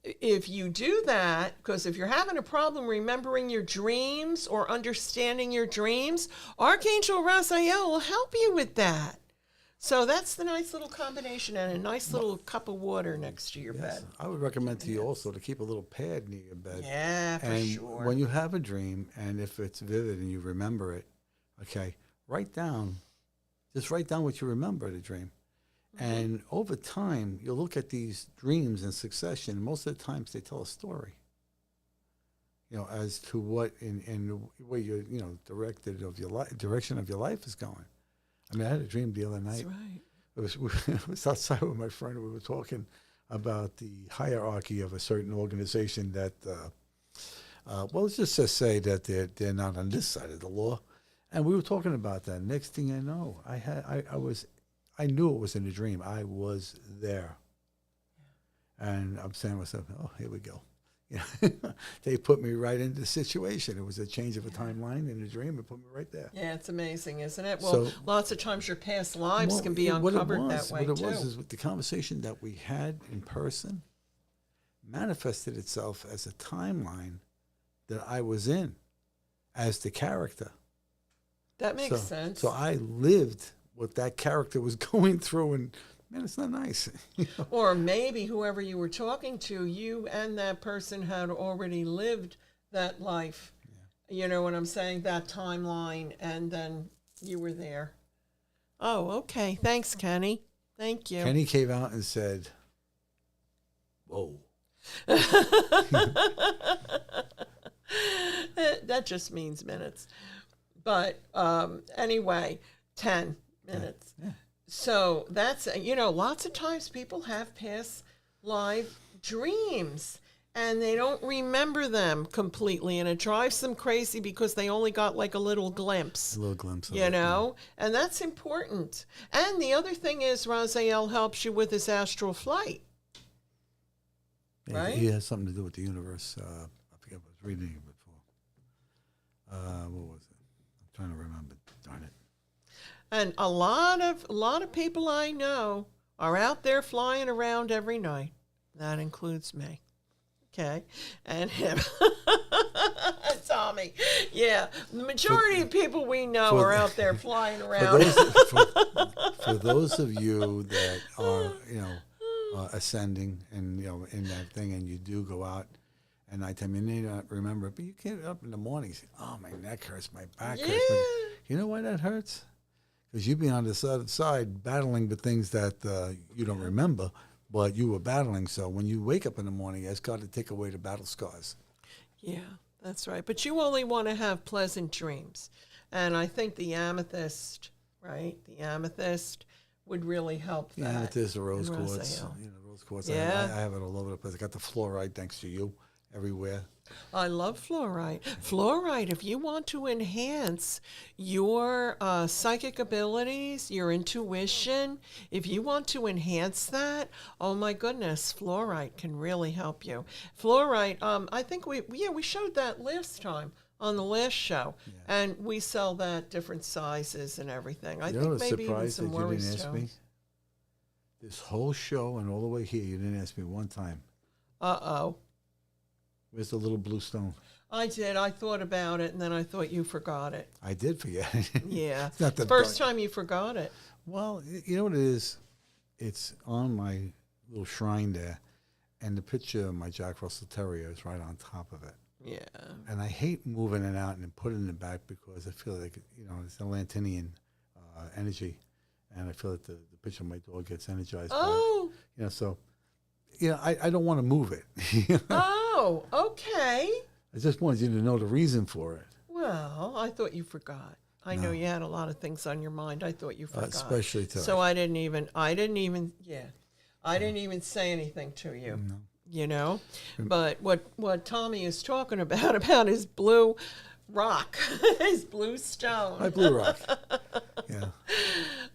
If you do that, because if you're having a problem remembering your dreams or understanding your dreams, Archangel Raziel will help you with that. So that's the nice little combination, and a nice little cup of water next to your bed. I would recommend to you also to keep a little pad near your bed. Yeah, for and sure. when you have a dream, and if it's vivid and you remember it, okay, just write down what you remember of the dream. And over time, you'll look at these dreams in succession. Most of the times, they tell a story, as to what in the way you're, directed of your life, direction of your life is going. I mean, I had a dream the other night. That's right. It was outside with my friend, and we were talking about the hierarchy of a certain organization that, let's just say that they're not on this side of the law. And we were talking about that. Next thing I know, I knew it was in a dream. I was there. And I'm saying to myself, oh, here we go. They put me right into the situation. It was a change of a timeline in a dream. It put me right there. Yeah, it's amazing, isn't it? Well, lots of times your past lives can be what uncovered that way, What too. it was is the conversation that we had in person manifested itself as a timeline that I was in as the character. That makes sense. So I lived what that character was going through, and man, it's not nice. Or maybe whoever you were talking to, you and that person had already lived that life. Yeah. You know what I'm saying? That timeline, and then you were there. Oh, okay. Thanks, Kenny. Thank you. Kenny came out and said, "Whoa." That just means minutes. But anyway, 10 minutes. Yeah. So that's, lots of times people have past life dreams and they don't remember them completely. And it drives them crazy because they only got like a little glimpse. A little glimpse of You it, know, and that's important. And the other thing is, Raziel helps you with his astral flight. yeah. Right? He has something to do with the universe. I forget what I was reading it before. What was it? I'm trying to remember. Darn it. And a lot of people I know are out there flying around every night. That includes me. Okay. And him. Tommy. Yeah. The majority of people we know are out there flying around. For those of you that are, ascending and, in that thing, and you do go out at nighttime, you may not remember, but you get up in the morning, you say, oh, my neck hurts, my back hurts. But you know why that hurts? Because you've been on the other side battling the things that you don't remember, but you were battling. So when you wake up in the morning, it's got to take away the battle scars. Yeah, that's right. But you only want to have pleasant dreams. And I think the amethyst, right? The amethyst would really help that. Yeah, amethyst, the rose in quartz. Raziel. Rose quartz. Yeah. I have it all over the place. I got the fluoride, thanks to you, everywhere. I love fluorite. Fluorite, if you want to enhance your psychic abilities, your intuition, if you want to enhance that, oh my goodness, fluorite can really help you. Fluorite, I think we showed that last time on the last show, and we sell that different sizes and everything. I think maybe even some that you worry didn't ask me? stones. This whole show and all the way here, you didn't ask me one time. Uh-oh. Where's the little blue stone? I did. I thought about it, and then I thought you forgot it. I did forget. Yeah. It's not the First time you forgot it. Well, you know what it is? It's on my little shrine there, and the picture of my Jack Russell Terrier is right on top of it. Yeah. And I hate moving it out and then put it in the back because I feel like, it's a Lantinian energy, and I feel that the picture of my dog gets energized Oh. by it. So, I don't want to move it. Oh, okay. I just wanted you to know the reason for it. Well, I thought you forgot. I know you had a lot of things on your mind. I thought you forgot. Especially today. So I didn't even say anything to you. No. But what Tommy is talking about his blue rock, his blue stone. My blue rock. Yeah.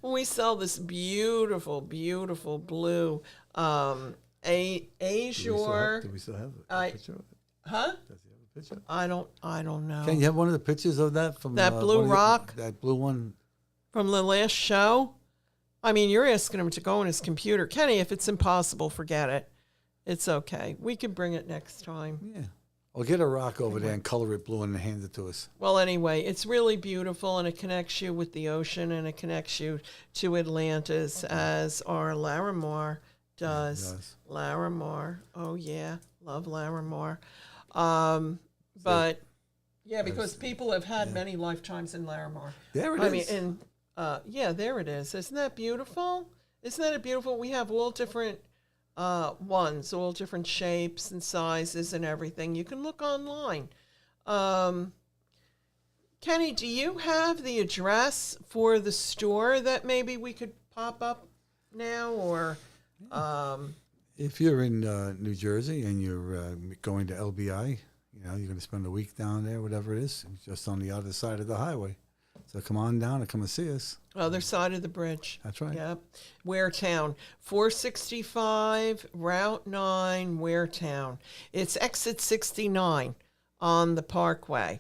We sell this beautiful, beautiful blue azure. Do we still have a picture of it? Huh? Does he have a picture? I don't know. Can you have one of the pictures of that from That blue rock? That blue one. From the last show? I mean, you're asking him to go on his computer. Kenny, if it's impossible, forget it. It's okay. We can bring it next time. Yeah. Or get a rock over there and color it blue and hand it to us. Well, anyway, it's really beautiful, and it connects you with the ocean, and it connects you to Atlantis, as our Larimar does. It does. Larimar. Oh, yeah. Love Larimar. But, yeah, because people have had many lifetimes in Larimar. There it is. mean, there it is. Isn't that beautiful? Isn't that beautiful? We have all different ones, all different shapes and sizes and everything. You can look online. Kenny, do you have the address for the store that maybe we could pop up now? Or if you're in New Jersey and you're going to LBI, you're going to spend a week down there, whatever it is, just on the other side of the highway. So come on down and come and see us. Other side of the bridge. That's right. Yep. Waretown. 465 Route 9, Waretown. It's exit 69 on the Parkway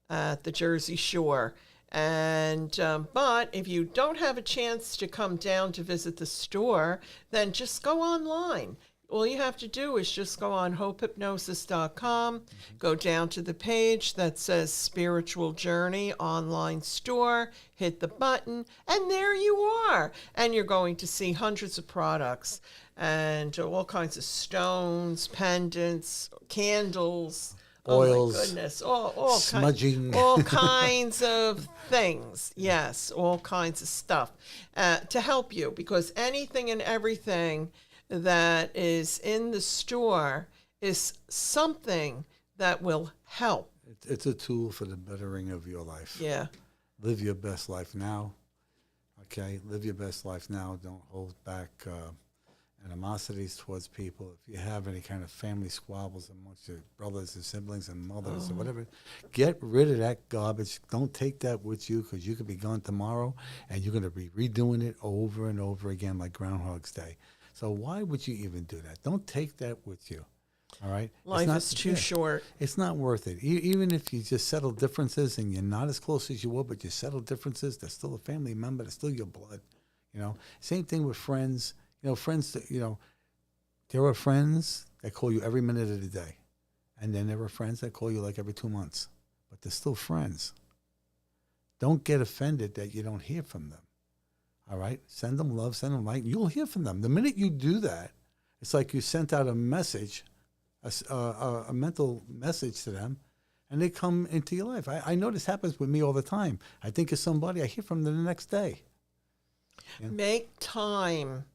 at the Jersey Shore. And but if you don't have a chance to come down to visit the store, then just go online. All you have to do is just go on hopehypnosis.com, go down to the page that says Spiritual Journey Online Store, hit the button, and there you are. And you're going to see hundreds of products and all kinds of stones, pendants, candles, oils, Oh my goodness! All smudging. all kinds of things. Yes, all kinds of stuff to help you, because anything and everything that is in the store is something that will help. It's a tool for the bettering of your life. Yeah. Live your best life now. Okay, live your best life now. Don't hold back animosities towards people. If you have any kind of family squabbles amongst your brothers and siblings and mothers or whatever, get rid of that garbage. Don't take that with you, because you could be gone tomorrow and you're going to be redoing it over and over again like Groundhog's Day. So why would you even do that? Don't take that with you. All right? Life is too short. It's not worth it. Even if you just settle differences and you're not as close as you were, but you settle differences, they're still a family member. They're still your blood. Same thing with friends. Friends that, there are friends that call you every minute of the day. And then there are friends that call you like every 2 months. But they're still friends. Don't get offended that you don't hear from them. All right? Send them love, send them light. You'll hear from them. The minute you do that, it's like you sent out a message, a mental message to them, and they come into your life. I know this happens with me all the time. I think of somebody, I hear from them the next day. Yeah. Make time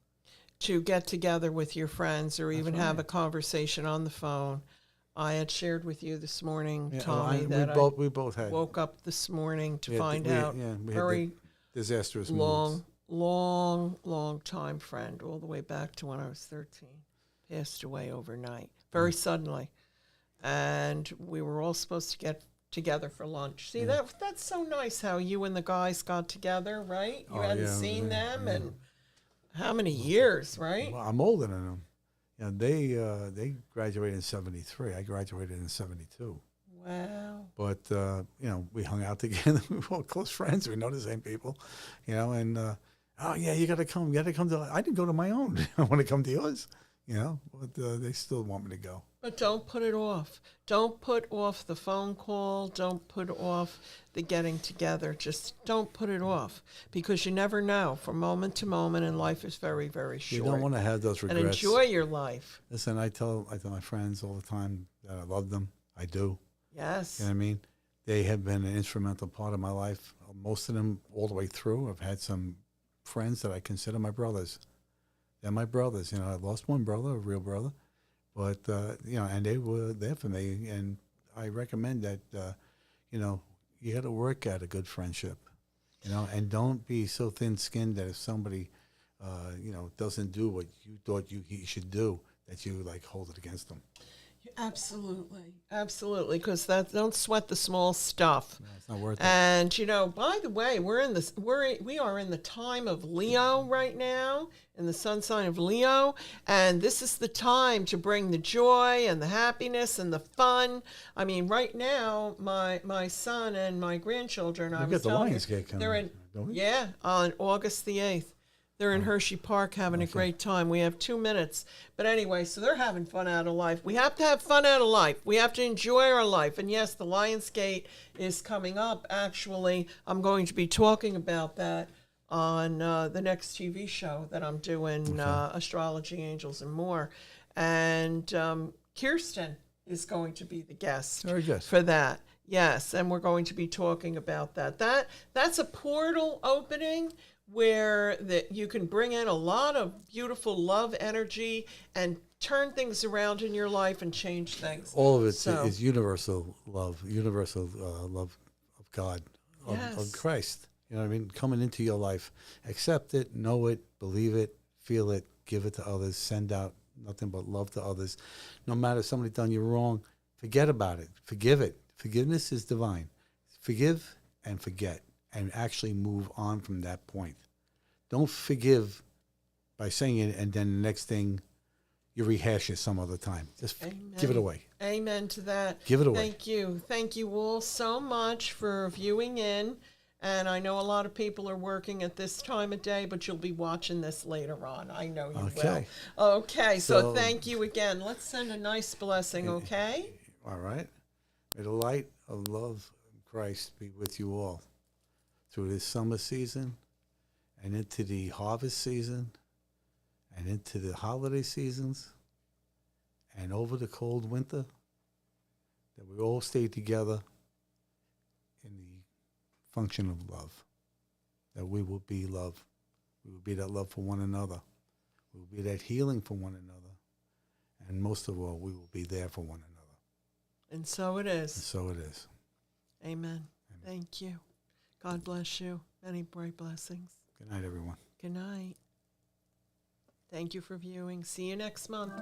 to get together with your friends, or even have a conversation on the phone. I had shared with you this morning, Tommy, that we both had woke up this morning to find we out very disastrous long time friend, all the way back to when I was 13, passed away overnight, very suddenly. And we were all supposed to get together for lunch. See, that's so nice how you and the guys got together, right? You hadn't seen them in how many years, right? Well, I'm older than them. They graduated in 73. I graduated in 72. Wow. But, we hung out together. We were all close friends. We know the same people, and, you got to come. You got to come to, I didn't go to my own. I want to come to yours, but they still want me to go. But don't put it off. Don't put off the phone call. Don't put off the getting together. Just don't put it off, because you never know. From moment to moment, and life is very, very short. You don't want to have those regrets. And enjoy your life. Listen, I tell my friends all the time that I love them. I do. Yes. You know what I mean? They have been an instrumental part of my life. Most of them all the way through. I've had some friends that I consider my brothers. They're my brothers. I lost one brother, a real brother. But, and they were there for me. And I recommend that, you got to work at a good friendship, and don't be so thin-skinned that if somebody, doesn't do what you thought he should do, that you, hold it against them. Absolutely, because don't sweat the small stuff. No, it's not worth it. And by the way, we are in the time of Leo right now, in the sun sign of Leo, and this is the time to bring the joy and the happiness and the fun. I mean, right now, my son and my grandchildren, We got the Lionsgate coming. they're in, don't we? yeah, on August the 8th. They're in Hershey Park having a great time. We have 2 minutes. But anyway, so they're having fun out of life. We have to have fun out of life. We have to enjoy our life. And yes, the Lionsgate is coming up. Actually, I'm going to be talking about that on the next TV show that I'm doing, Astrology, Angels, and More. And Kirsten is going to be the guest for that. Yes, and we're going to be talking about that. That's a portal opening where you can bring in a lot of beautiful love energy and turn things around in your life and change things. All of it is universal love of God, of Christ. You know what I mean? Coming into your life. Accept it, know it, believe it, feel it, give it to others, send out nothing but love to others. No matter if somebody's done you wrong, forget about it. Forgive it. Forgiveness is divine. Forgive and forget, and actually move on from that point. Don't forgive by saying it and then the next thing you rehash it some other time. Just give it away. Amen to that. Give it away. Thank you. Thank you all so much for viewing in. And I know a lot of people are working at this time of day, but you'll be watching this later on. I know you will. Okay, so thank you again. Let's send a nice blessing, okay? All right. May the light of love of Christ be with you all through this summer season and into the harvest season and into the holiday seasons and over the cold winter, that we all stay together in the function of love, that we will be love. We will be that love for one another. We will be that healing for one another. And most of all, we will be there for one another. And so it is. And so it is. Amen. Thank you. God bless you. Many bright blessings. Good night, everyone. Good night. Thank you for viewing. See you next month.